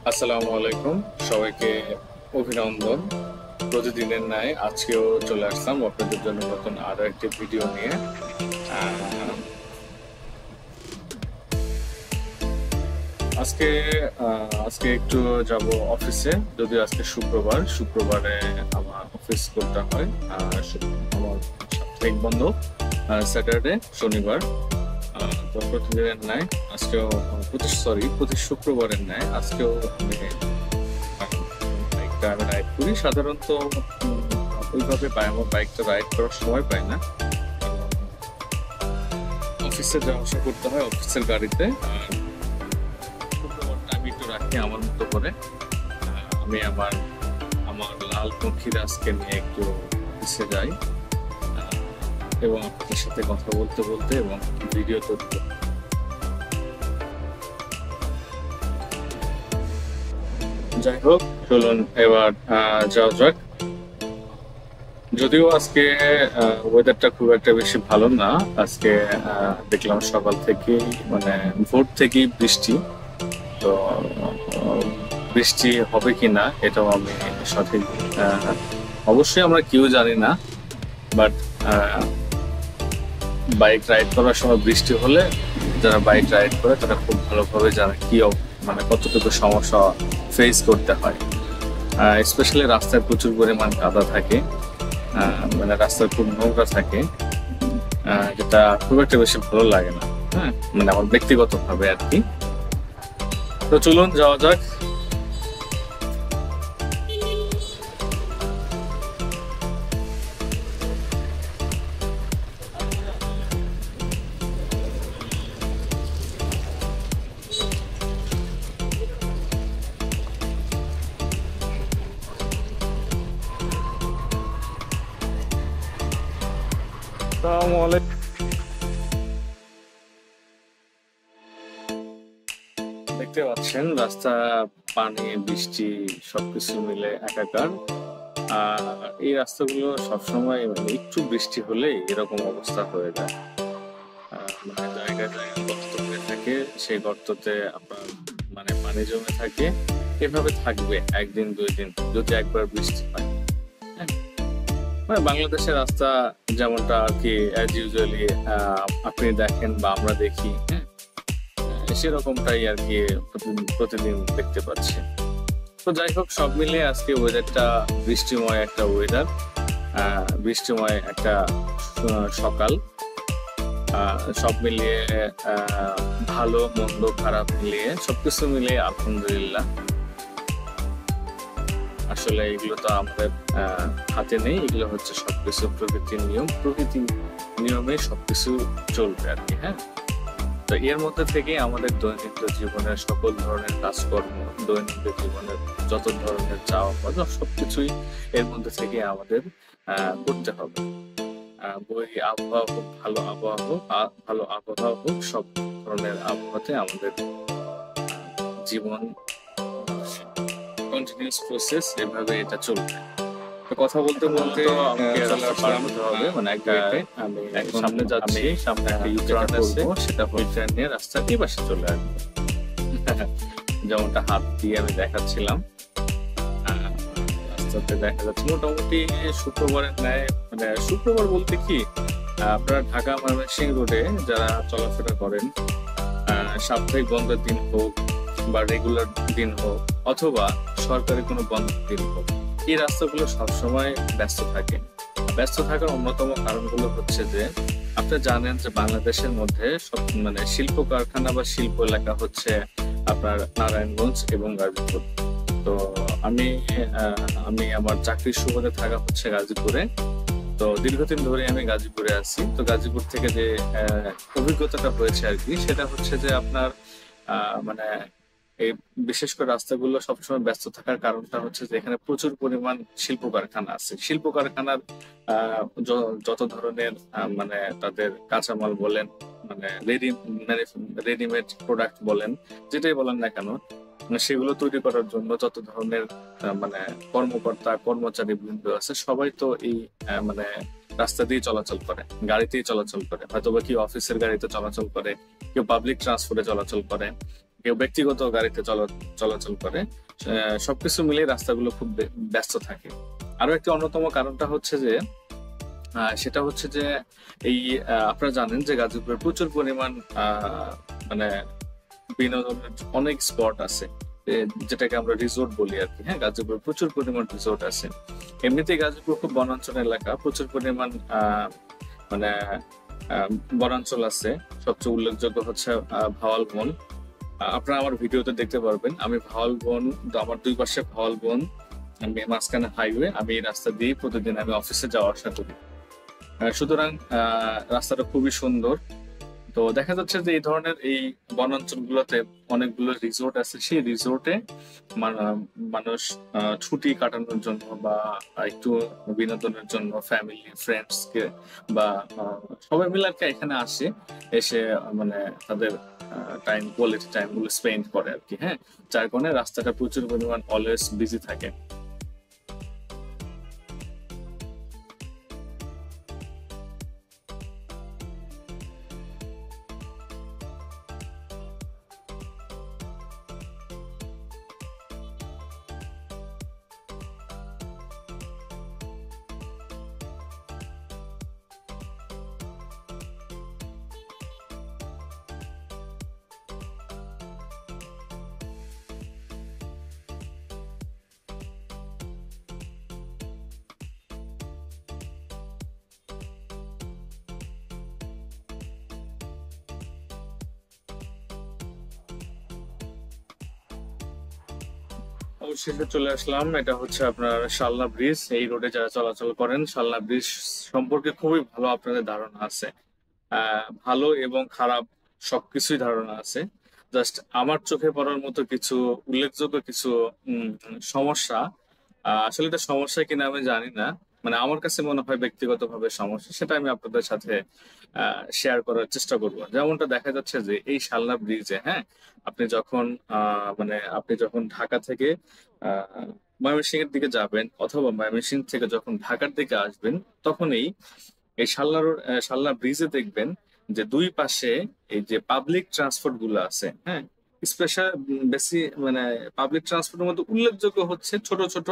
আসসালামু আলাইকুম, সবাইকে অভিনন্দন। প্রতিদিনের ন্যায় আজকেও চলে আসলাম আপনাদের জন্য নতুন আরো একটি ভিডিও নিয়ে। আহ, আজকে আজকে একটু যাব অফিসে, যদিও আজকে শুক্রবারে আমার অফিস করতে হয়। আমার সাপ্তাহিক বন্ধ স্যাটারডে শনিবার। তো প্রতিদিনের ন্যায় আজকেও প্রতি শুক্রবারের ন্যায় আজকেও আমি বাইকটা রাইড করি। সাধারণত ওইভাবে আমার বাইকটা রাইড করার সময় পাই না, অফিসে যাওয়া আসা করতে হয় অফিসের গাড়িতে। আর শুক্রবারটা আমি একটু রাখি আমার মতো করে। আমি আমার আমার লাল পক্ষীর আজকে নিয়ে একটু অফিসে যাই এবং আপনাদের সাথে কথা বলতে বলতে এবং ভিডিও করতে। যাই হোক, চলুন এবার যাওয়া যাক। যদিও আজকে ওয়েদারটা খুব একটা বেশি ভালো না। আজকে দেখলাম সকাল থেকে মানে ভোর থেকেই বৃষ্টি। তো বৃষ্টি হবে কি না এটাও আমি সঠিক অবশ্যই আমরা কেউ জানি না। বাট বাইক রাইড করার সময় বৃষ্টি হলে যারা বাইক রাইড করে তারা খুব ভালোভাবে জানে কি মানে কতটুকু সমস্যা ফেস করতে হয়। স্পেশালি রাস্তায় প্রচুর পরিমাণ কাদা থাকে, মানে রাস্তায় খুব নোংরা থাকে, যেটা খুব একটা বেশি ভালো লাগে না। হ্যাঁ, মানে আমার ব্যক্তিগত ভাবে আর কি। তো চলুন যাওয়া যাক। আসসালামু আলাইকুম। দেখতে পাচ্ছেন রাস্তা পানি বৃষ্টি সবকিছু মিলে একাকার। আর এই রাস্তাগুলো সবসময় মানে একটু বৃষ্টি হলে এরকম অবস্থা হয়ে যায়। মানে জায়গায় জায়গায় গর্ত হয়ে থাকে, সেই গর্ততে আপনার মানে পানি জমে থাকে। এভাবে থাকবে একদিন দুই দিন যদি একবার বৃষ্টি হয়। হ্যাঁ, মানে বাংলাদেশের রাস্তা যেমনটা আর কি অ্যাজ ইউজুয়ালি আপনি দেখেন বা আমরা দেখি, হ্যাঁ, সেরকমটাই আর কি প্রতিদিন দেখতে পাচ্ছি। তো যাই হোক, সব মিলিয়ে আজকে ওয়েদারটা বৃষ্টিময় একটা ওয়েদার, বৃষ্টিময় একটা সকাল। সব মিলিয়ে ভালো মন্দ খারাপ মিলিয়ে সবকিছু মিলিয়ে আলহামদুলিল্লাহ। আসলে এগুলো তো আমাদের হাতে নেই, এগুলো হচ্ছে সবকিছু প্রকৃতির নিয়ম, প্রকৃতির নিয়মে সবকিছু চলবে আর কি। হ্যাঁ, তো এর মধ্যে থেকে আমাদের দৈনন্দিন জীবনের সকল ধরনের কাজকর্ম, দৈনন্দিন জীবনের যত ধরনের চাওয়া পাওয়া সবকিছুই এর মধ্যে থেকে আমাদের করতে হবে। বই আবহাওয়া হোক, ভালো আবহাওয়া হোক, সব ধরনের আবহাওয়াতে আমাদের জীবন কন্টিনিউয়াস প্রসেস, এভাবে এটা চলবে। তো কথা বলতে বলতে আমাকে রাস্তা পার হতে হবে, মানে এক জায়গায় আমি সামনে যাচ্ছি, সামনে একটা ইউটার্ন আছে, সেটা ইউটার্ন নিয়ে রাস্তার এই পাশে চলে আসবো। যেমনটা হাত দিয়ে আমি দেখাচ্ছিলাম, রাস্তাতে দেখা যাচ্ছে মোটামুটি শুক্রবারের ন্যায়। মানে শুক্রবার বলতে কি, আপনারা ঢাকা ময়মনসিংহ রোডে যারা চলাফেরা করেন, সাপ্তাহিক বন্ধের দিন হোক বা রেগুলার দিন হোক অথবা সরকারি কোনো বন্ধের দিন হোক, এই রাস্তাগুলো সবসময় ব্যস্ত থাকে। ব্যস্ত থাকার অন্যতম কারণগুলো হচ্ছে যে আপনারা জানেন যে বাংলাদেশের মধ্যে সব মানে শিল্প কারখানা বা শিল্প এলাকা হচ্ছে আপনার নারায়ণগঞ্জ এবং গাজীপুর। তো আমি আমি আমার চাকরির সুবাদে থাকা হচ্ছে গাজীপুরে। তো দীর্ঘদিন ধরে আমি গাজীপুরে আছি। তো গাজীপুর থেকে যে অভিজ্ঞতাটা হয়েছে আর কি, সেটা হচ্ছে যে আপনার মানে এই বিশেষ করে রাস্তাগুলো সবসময় ব্যস্ত থাকার কারণটা হচ্ছে যে এখানে প্রচুর পরিমাণ শিল্প কারখানা আছে। শিল্প কারখানার যত ধরনের মানে তাদের কাঁচামাল বলেন, মানে রেডিমেড প্রোডাক্ট বলেন, যেটাই বলেন না কেন, সেগুলো তৈরি করার জন্য যত ধরনের মানে কর্মকর্তা কর্মচারী বৃন্দ আছে, সবাই তো এই মানে রাস্তা দিয়ে চলাচল করে, গাড়িতেই চলাচল করে। হয়তো বা কেউ অফিসের গাড়িতে চলাচল করে, কেউ পাবলিক ট্রান্সপোর্টে চলাচল করে। কেউ ব্যক্তিগত গাড়িতে চলাচল করে। সবকিছু মিলিয়ে রাস্তাগুলো খুব ব্যস্ত থাকে। আরো একটি অন্যতম কারণটা হচ্ছে যে সেটা হচ্ছে যে এই আপনারা জানেন যে গাজীপুরে প্রচুর পরিমাণ মানে বিনোদনের অনেক স্পট আছে, যেটাকে আমরা রিসোর্ট বলি আর কি। হ্যাঁ, গাজীপুরে প্রচুর পরিমাণ রিসোর্ট আছে। এমনিতেই গাজীপুর খুব বনাঞ্চল এলাকা, প্রচুর পরিমাণ মানে বনাঞ্চল আছে। সবচেয়ে উল্লেখযোগ্য হচ্ছে ভাওয়াল বন। আপনারা আমার ভিডিওতে দেখতে পারবেন, আমি ভাওয়াল বন, আমার দুই পাশে ভাওয়াল বন, আমি মাঝখানে হাইওয়ে, আমি এই রাস্তা দিয়ে প্রতিদিন আমি অফিসে যাওয়া আসা করি। সুতরাং রাস্তাটা খুবই সুন্দর। তো দেখা যাচ্ছে যে এই ধরনের এই বনাঞ্চল গুলোতে অনেকগুলো রিসোর্ট আছে। সেই রিসোর্টে মানুষ ছুটি কাটানোর জন্য বা একটু বিনোদনের জন্য ফ্যামিলি ফ্রেন্ডস কে বা সবাই মিলে আর কি এখানে আসে, এসে মানে তাদের টাইম, কোয়ালিটি টাইম গুলো স্পেন্ড করে আর কি। হ্যাঁ, যার কারণে রাস্তাটা প্রচুর পরিমাণ অলওয়েজ বিজি থাকে। অবশেষে চলে আসলাম, এটা হচ্ছে আপনার শালনা ব্রিজ। এই রোডে যারা চলাচল করেন, শালনা ব্রিজ সম্পর্কে খুবই ভালো আপনাদের ধারণা আছে। ভালো এবং খারাপ সবকিছুই ধারণা আছে। জাস্ট আমার চোখে পড়ার মতো কিছু উল্লেখযোগ্য কিছু সমস্যা, আসলে এটা সমস্যা কিনা আমি জানি না, মানে আমার কাছে মনে হয় ব্যক্তিগতভাবে সমস্যা, সেটা আমি আপনাদের সাথে শেয়ার করার চেষ্টা করবো। যেমনটা দেখা যাচ্ছে যে এই শালনা ব্রিজে, হ্যাঁ, আপনি যখন মানে আপনি যখন ঢাকা থেকে ময়মনসিংহ এর দিকে যাবেন অথবা ময়মনসিংহ থেকে যখন ঢাকার দিকে আসবেন, তখন এই শালনা ব্রিজে দেখবেন যে দুই পাশে এই যে পাবলিক ট্রান্সপোর্ট গুলো আছে, হ্যাঁ, স্পেশাল বেশি মানে পাবলিক ট্রান্সপোর্টের মধ্যে উল্লেখযোগ্য হচ্ছে ছোট ছোট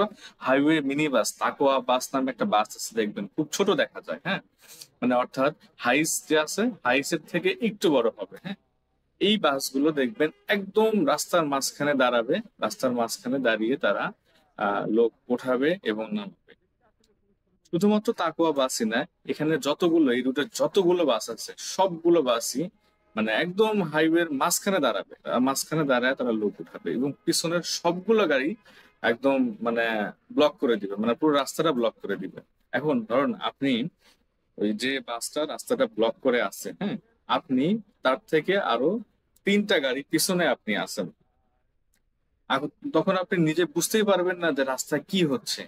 হাইওয়ে মিনি বাস, তাকোয়া বাস নামে একটা বাস আছে, দেখবেন খুব ছোট দেখা যায়। হ্যাঁ, মানে অর্থাৎ হাইস যে আছে হাইসের থেকে একটু বড় হবে। হ্যাঁ, এই বাসগুলো দেখবেন একদম রাস্তার মাঝখানে দাঁড়াবে, রাস্তার মাঝখানে দাঁড়িয়ে তারা লোক ওঠাবে এবং নামাবে। শুধুমাত্র তাকুয়া বাসই না, এখানে যতগুলো এই রুটের যতগুলো বাস আছে সবগুলো বাসই মানে একদম হাইওয়ের মাঝখানে দাঁড়াবে, মাঝখানে দাঁড়ায় তারা লোক উঠাবে এবং পিছনের সবগুলো গাড়ি একদম মানে ব্লক করে দিবে, মানে পুরো রাস্তাটা ব্লক করে দিবে। এখন ধরুন আপনি ওই যে বাসটা রাস্তাটা ব্লক করে আছে, হ্যাঁ, আপনি তার থেকে আরো তিনটা গাড়ি পিছনে আপনি আছেন। তখন আপনি নিজে বুঝতেই পারবেন না যে রাস্তায় কি হচ্ছে।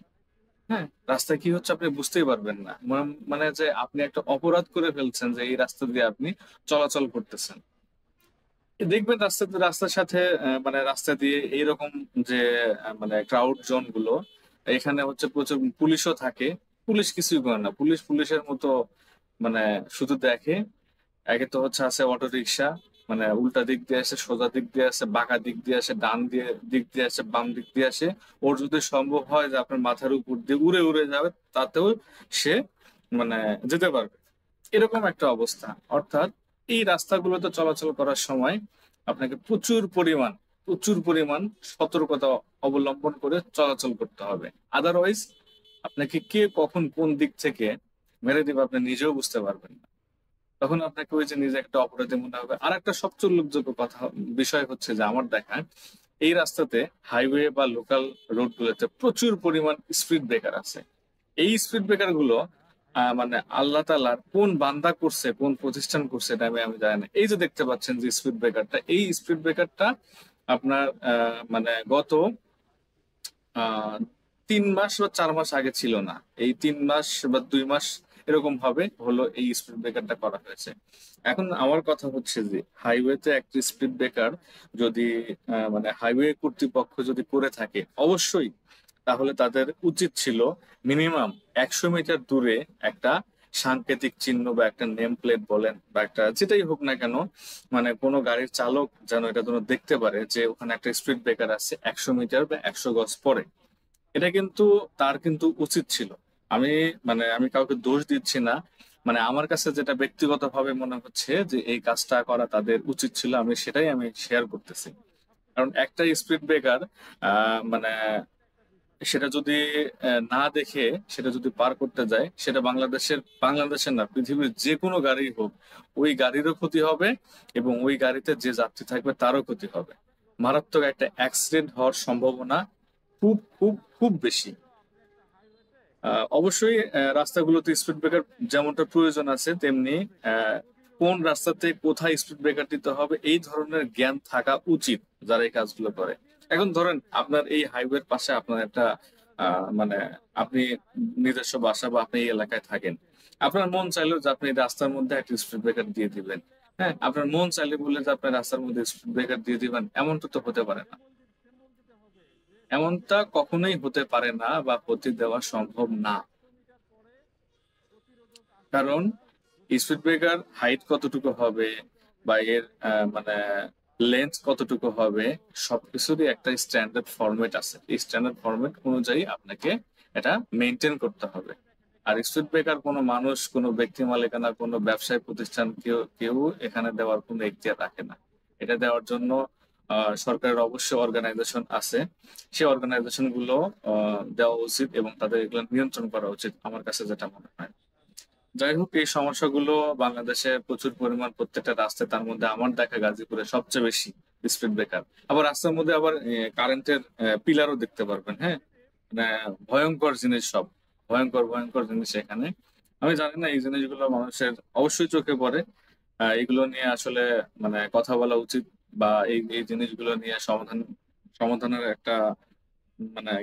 হ্যাঁ, রাস্তায় কি হচ্ছে আপনি বুঝতেই পারবেন না, মানে যে আপনি একটা অপরাধ করে ফেলছেন যে এই রাস্তা দিয়ে আপনি চলাচল করতেছেন। দেখবেন রাস্তার সাথে মানে রাস্তা দিয়ে এইরকম যে মানে ক্রাউড জোন গুলো, এখানে হচ্ছে প্রচুর পুলিশও থাকে। পুলিশ কিছুই করে না, পুলিশের মতো মানে শুধু দেখে। একে তো হচ্ছে আছে অটো রিক্সা, মানে উল্টা দিক দিয়ে আসে, সোজা দিক দিয়ে আসে, বাঁকা দিক দিয়ে আসে, ডান দিক দিয়ে আসে, বাম দিক দিয়ে আসে। ওর যদি সম্ভব হয় যে আপনার মাথার উপর দিয়ে উড়ে উড়ে যাবে, তাতেও সে মানে যেতে পারবে। এরকম একটা অবস্থা। অর্থাৎ এই রাস্তাগুলোতে চলাচল করার সময় আপনাকে প্রচুর পরিমাণ সতর্কতা অবলম্বন করে চলাচল করতে হবে। আদারওয়াইজ আপনাকে কে কখন কোন দিক থেকে মেরে দিবে আপনি নিজেও বুঝতে পারবেন না। তখন আপনাকে ওই যে নিজে একটা অপরাধী মনে হবে। আর একটা সবচেয়ে উল্লেখযোগ্য বিষয় হচ্ছে যে আমার দেখা এই রাস্তাতে হাইওয়ে বা লোকাল রোড গুলোতে প্রচুর পরিমাণ স্পিড ব্রেকার আছে। এই স্পিড ব্রেকার গুলো মানে আল্লাহ তাআলার কোন বান্দা করছে, কোন প্রতিষ্ঠান করছে, এটা আমি জানি না। এই যে দেখতে পাচ্ছেন যে স্পিড ব্রেকারটা, এই স্পিড ব্রেকারটা আপনার মানে গত 3 মাস বা 4 মাস আগে ছিল না। এই 3 মাস বা 2 মাস এরকম ভাবে হলো এই স্পিড ব্রেকারটা করা হয়েছে। এখন আমার কথা হচ্ছে যে হাইওয়েতে একটি স্পিড ব্রেকার যদি মানে হাইওয়ে কর্তৃপক্ষ যদি করে থাকে, অবশ্যই তাহলে তাদের উচিত ছিল মিনিমাম 100 মিটার দূরে একটা সাংকেতিক চিহ্ন বা একটা নেম প্লেট বলেন বা একটা যেটাই হোক না কেন, মানে কোনো গাড়ির চালক যেন এটা যেন দেখতে পারে যে ওখানে একটা স্পিড ব্রেকার আছে 100 মিটার বা 100 গজ পরে। এটা কিন্তু তার কিন্তু উচিত ছিল। আমি আমি কাউকে দোষ দিচ্ছি না, আমার কাছে যেটা ব্যক্তিগতভাবে মনে হচ্ছে যে এই কাজটা করা তাদের উচিত ছিল, আমি সেটাই শেয়ার করতেছি। কারণ একটা স্পিড ব্রেকার মানে সেটা যদি না দেখে সেটা যদি পার করতে যায়, সেটা বাংলাদেশের না, পৃথিবীর যে কোনো গাড়ি হোক, ওই গাড়িরও ক্ষতি হবে এবং ওই গাড়িতে যে যাত্রী থাকবে তারও ক্ষতি হবে। মারাত্মক একটা অ্যাক্সিডেন্ট হওয়ার সম্ভাবনা খুব খুব খুব বেশি। অবশ্যই রাস্তাগুলোতে স্পিড ব্রেকার যেমনটা প্রয়োজন আছে, তেমনি আহ, কোন রাস্তাতে কোথায় স্পিড ব্রেকার দিতে হবে এই ধরনের জ্ঞান থাকা উচিত যারা এই কাজগুলো করে। এখন ধরেন আপনার এই হাইওয়ের পাশে আপনার একটা আহ, মানে আপনি নিজস্ব বাসা বা আপনি এই এলাকায় থাকেন, আপনার মন চাইলেও যে আপনি রাস্তার মধ্যে একটা স্পিড ব্রেকার দিয়ে দিবেন। হ্যাঁ, আপনার মন চাইলে বললে যে আপনি রাস্তার মধ্যে স্পিড ব্রেকার দিয়ে দিবেন, এমনটা তো হতে পারে না। এমনটা কখনোই হতে পারে না বা হতে দেওয়া সম্ভব না। কারণ স্পিড ব্রেকার হাইট কতটুকু হবে বা এর লেন্থ কতটুকু হবে, সবকিছুরই একটা স্ট্যান্ডার্ড ফরম্যাট আছে। এই স্ট্যান্ডার্ড ফরম্যাট অনুযায়ী আপনাকে এটা মেনটেন করতে হবে। আর স্পিড ব্রেকার কোনো মানুষ, কোনো ব্যক্তি মালিকানা, কোনো ব্যবসায়ী প্রতিষ্ঠান কেউ কেউ এখানে দেওয়ার কোনো এখতিয়ার রাখে না। এটা দেওয়ার জন্য সরকারের অবশ্যই অর্গানাইজেশন আছে। সেই অর্গানাইজেশন গুলো দেওয়া উচিত এবং তাদের এগুলো নিয়ন্ত্রণ করা উচিত, আমার কাছে যেটা মনে হয়। যাই হোক, এই সমস্যাগুলো বাংলাদেশে প্রচুর পরিমাণ, প্রত্যেকটা রাস্তায়। তার মধ্যে আমার দেখা গাজীপুরে সবচেয়ে বেশি স্পিড ব্রেকার। আবার রাস্তার মধ্যে আবার কারেন্টের পিলারও দেখতে পারবেন। হ্যাঁ, মানে ভয়ঙ্কর জিনিস সব, ভয়ঙ্কর ভয়ঙ্কর জিনিস এখানে। আমি জানি না, এই জিনিসগুলো মানুষের অবশ্যই চোখে পড়ে। এগুলো নিয়ে আসলে কথা বলা উচিত, বা এই এই জিনিসগুলো নিয়ে সমাধানের একটা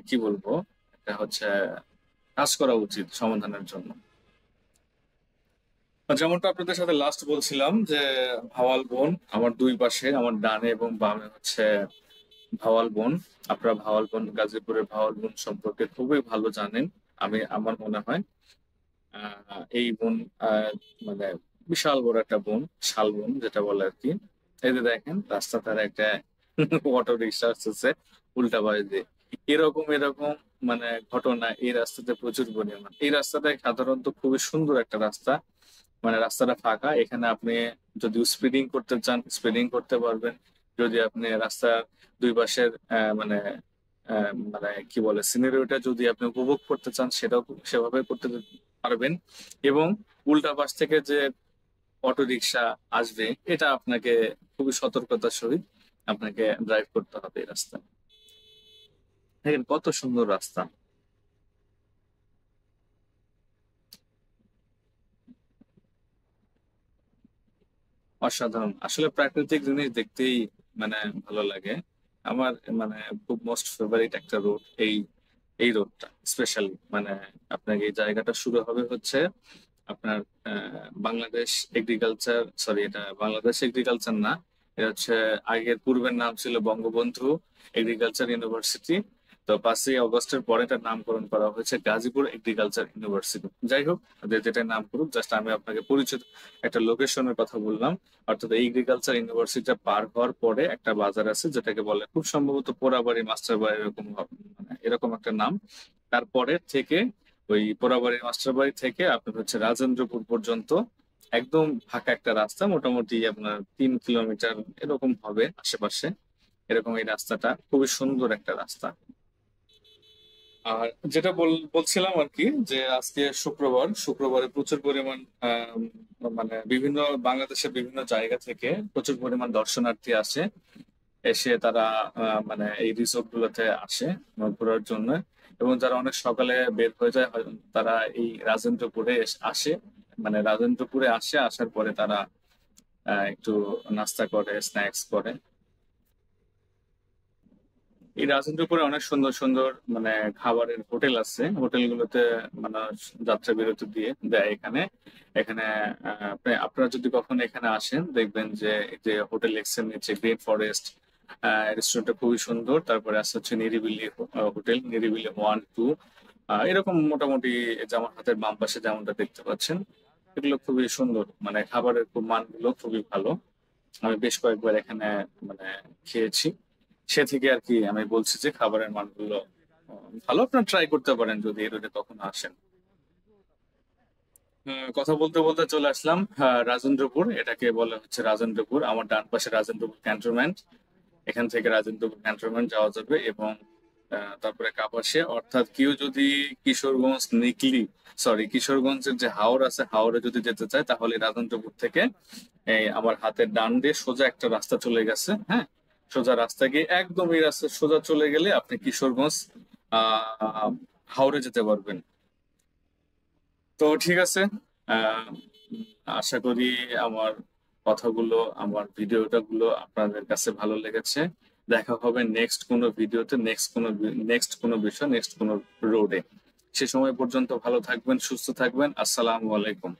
কি বলবো, এটা হচ্ছে কাজ করা উচিত সমাধানের জন্য। যেমনটা আপনাদের সাথে লাস্ট বলছিলাম যে ভাওয়াল বন আমার দুই পাশে, আমার ডানে এবং বামে হচ্ছে ভাওয়াল বন। আপনারা ভাওয়াল বন, গাজীপুরের ভাওয়াল বন সম্পর্কে খুবই ভালো জানেন। আমার মনে হয় এই বন মানে বিশাল বড় একটা বন, শাল বন যেটা বলে আর কি। এই যে দেখেন রাস্তা ধারে একটা অটো রিক্সা আসতেছে উল্টা পাশ দিয়ে। এরকম এরকম ঘটনা এই রাস্তাতে প্রচুর পরিমাণ। এই রাস্তাটা সাধারণত খুবই সুন্দর একটা রাস্তা, রাস্তাটা ফাঁকা। এখানে আপনি যদি স্পিডিং করতে চান স্পিডিং করতে পারবেন। যদি আপনি রাস্তার দুই পাশের কি বলে সিনারিওটা যদি আপনি উপভোগ করতে চান, সেটাও সেভাবে করতে পারবেন। এবং উল্টা পাশ থেকে যে অটো রিক্সা আসবে, এটা আপনাকে খুবই সতর্কতার সহিত আপনাকে ড্রাইভ করতে হবে এই রাস্তা। দেখেন কত সুন্দর রাস্তা। অসাধারণ আসলে, প্রাকৃতিক জিনিস দেখতেই মানে ভালো লাগে। আমার খুব মোস্ট ফেভারিট একটা রোড এই, এই রোডটা স্পেশালি। আপনাকে এই জায়গাটা শুরু হবে হচ্ছে আপনার বাংলাদেশ এগ্রিকালচার, সরি এটা বাংলাদেশ এগ্রিকালচার না, এটা হচ্ছে আগের পূর্বের নাম ছিল বঙ্গবন্ধু এগ্রিকালচার ইউনিভার্সিটি। তো 5ই অগস্টের পরে এটার নামকরণ করা হয়েছে গাজীপুর এগ্রিকালচার ইউনিভার্সিটি। যাই হোক, যেটা নাম করুক, জাস্ট আমি আপনাকে পরিচিত একটা লোকেশনের কথা বললাম। অর্থাৎ এই এগ্রিকালচার ইউনিভার্সিটিটা পার হওয়ার পরে একটা বাজার আছে যেটাকে বলে খুব সম্ভবত পোড়াবাড়ি মাস্টার বাড়ি, এরকম এরকম একটা নাম। তারপরে থেকে ওই পোড়াবাড়ি মাস্টার বাড়ি থেকে আপনার হচ্ছে রাজেন্দ্রপুর পর্যন্ত একদম ফাঁকা একটা রাস্তা, মোটামুটি আপনার 3 কিলোমিটার এরকম হবে আশেপাশে। এরকম এই রাস্তাটা খুবই সুন্দর একটা রাস্তা। আর যেটা বলছিলাম আর কি, যে আজকে শুক্রবার, শুক্রবারে প্রচুর পরিমাণ বিভিন্ন বাংলাদেশের বিভিন্ন জায়গা থেকে প্রচুর পরিমাণ দর্শনার্থী আসে। এসে তারা এই রিসোর্ট গুলোতে আসে ঘোরার জন্য। এবং যারা অনেক সকালে বের হয়ে যায় তারা এই রাজেন্দ্রপুরে আসে। রাজেন্দ্রপুরে আসে, আসার পরে তারা একটু নাস্তা করে, স্ন্যাক্স করে। এই রাজেন্দ্রপুরে অনেক সুন্দর সুন্দর খাবারের হোটেল আছে। হোটেলগুলোতে যাত্রা বিরতি দিয়ে দেয় এখানে। এখানে আপনারা যদি কখনো এখানে আসেন, দেখবেন যে এই যে হোটেল এক্সের নিচে গ্রিন ফরেস্ট রেস্টুরেন্টটা খুবই সুন্দর। তারপরে আছে হচ্ছে নিরিবিলি হোটেল, নিরিবিলি 1, 2। এরকম মোটামুটি এই যে আমার হাতের বাম পাশে যেমনটা দেখতে পাচ্ছেন, এগুলো খুবই সুন্দর, মানে খাবারের খুব মানগুলো খুবই ভালো। আমি বেশ কয়েকবার এখানে মানে খেয়েছি, সে থেকে আর কি আমি বলছি যে খাবারের মানগুলো ভালো। আপনারা ট্রাই করতে পারেন যদি এই রোডে কখনো আসেন। কথা বলতে বলতে চলে আসলাম রাজেন্দ্রপুর। এটাকে বলা হচ্ছে রাজেন্দ্রপুর। আমার ডান পাশে রাজেন্দ্রপুর ক্যান্টনমেন্ট। এখান থেকে রাজেন্দ্রপুর ক্যান্টনমেন্ট যাওয়া যাবে, এবং তারপরে কাপাসিয়া, অর্থাৎ কেউ যদি কিশোরগঞ্জ নিকলি, সরি কিশোরগঞ্জের যে হাওর আছে, হাওরে যদি যেতে চায় তাহলে রাজেন্দ্রপুর থেকে এই আমার হাতের ডান দিয়ে সোজা একটা রাস্তা চলে গেছে, হ্যাঁ, সোজা রাস্তা গিয়ে একদম এই রাস্তা সোজা চলে গেলে আপনি কিশোরগঞ্জ আহ হাওরে যেতে পারবেন। তো ঠিক আছে, আহ আশা করি আমার কথাগুলো, আমার ভিডিওটা গুলো আপনাদের কাছে ভালো লেগেছে। দেখা হবে নেক্সট কোনো ভিডিওতে, নেক্সট কোনো বিষয়, নেক্সট কোনো রোডে। সে সময় পর্যন্ত ভালো থাকবেন, সুস্থ থাকবেন। আসসালামু আলাইকুম।